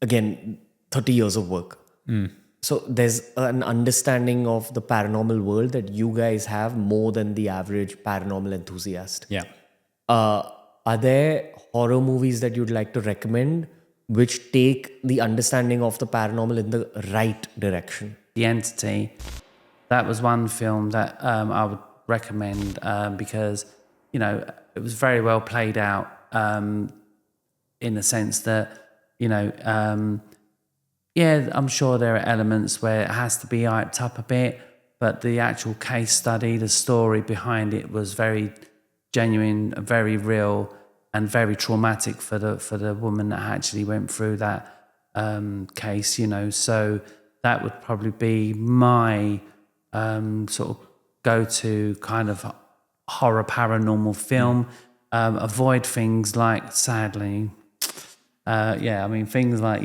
again, 30 years of work. So there's an understanding of the paranormal world that you guys have more than the average paranormal enthusiast. Yeah. Are there horror movies that you'd like to recommend which take the understanding of the paranormal in the right direction? The Entity, that was one film that I would recommend because, it was very well played out in the sense that, I'm sure there are elements where it has to be hyped up a bit, but the actual case study, the story behind it was very genuine, very real, and very traumatic for the woman that actually went through that case. So that would probably be my sort of go-to kind of horror paranormal film. Avoid things like, sadly, things like,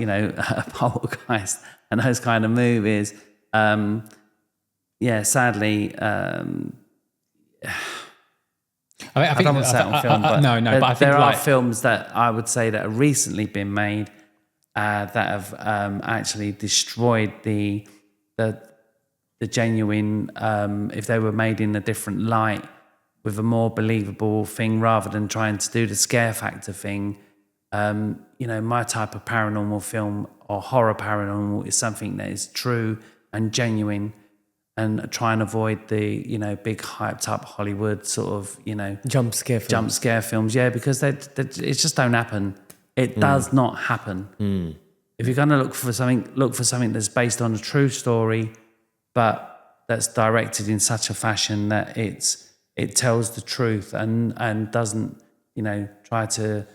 Poltergeist and those kind of movies. Sadly, I don't want to say it on film, but but I think there are films that I would say that have recently been made that have actually destroyed the genuine, if they were made in a different light with a more believable thing rather than trying to do the scare factor thing. My type of paranormal film or horror paranormal is something that is true and genuine, and try and avoid the, big hyped up Hollywood sort of, Jump scare films. Yeah, because it just don't happen. It does not happen. If you're going to look for something that's based on a true story, but that's directed in such a fashion that it tells the truth and doesn't, try to,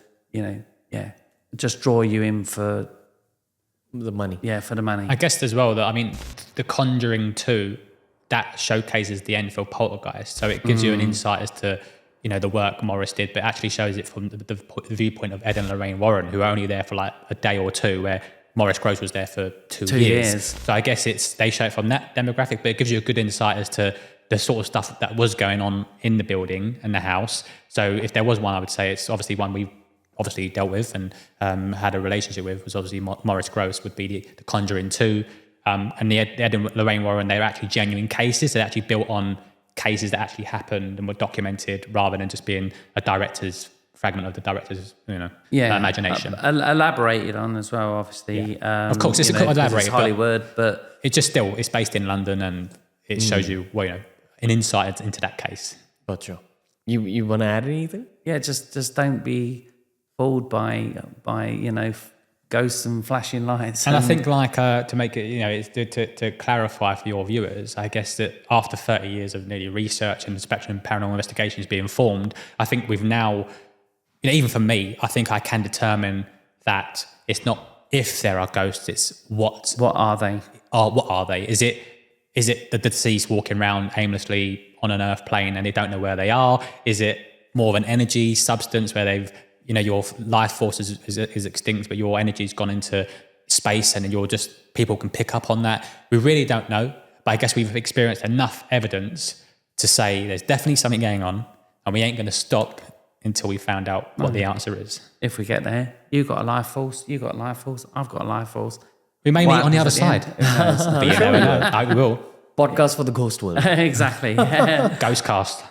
just draw you in for the money. Yeah, for the money. I guess as well that, The Conjuring 2, that showcases the Enfield poltergeist. So it gives you an insight as to, the work Morris did, but actually shows it from the viewpoint of Ed and Lorraine Warren, who were only there for like a day or two, where Morris Gross was there for 2 years. So I guess they show it from that demographic, but it gives you a good insight as to the sort of stuff that was going on in the building and the house. So if there was one, I would say it's obviously one we obviously dealt with and had a relationship with, was obviously Morris Gross, would be the Conjuring 2. And the Ed and Lorraine Warren, they were actually genuine cases. They actually built on cases that actually happened and were documented, rather than just being a director's fragment of the director's imagination. Elaborated on as well, obviously. Yeah. Of course, it's elaborated. It's Hollywood, but it's just still, it's based in London, and it shows you, an insight into that case. Gotcha. You want to add anything? Yeah, just don't be fooled by ghosts and flashing lights. And I think, to make it, to clarify for your viewers, I guess that after 30 years of nearly research and inspection and paranormal investigations being formed, I think we've now, even for me, I think I can determine that it's not if there are ghosts, it's what are they? What are they? Is it the deceased walking around aimlessly on an earth plane and they don't know where they are? Is it more of an energy substance where they've, your life force is extinct, but your energy's gone into space, and then people can pick up on that? We really don't know, but I guess we've experienced enough evidence to say there's definitely something going on, and we ain't going to stop until we found out what the answer is. If we get there, you got a life force, you got a life force, I've got a life force. We may meet on the other side. But you never know. I will. Podcast for the ghost world. Exactly. Ghost cast.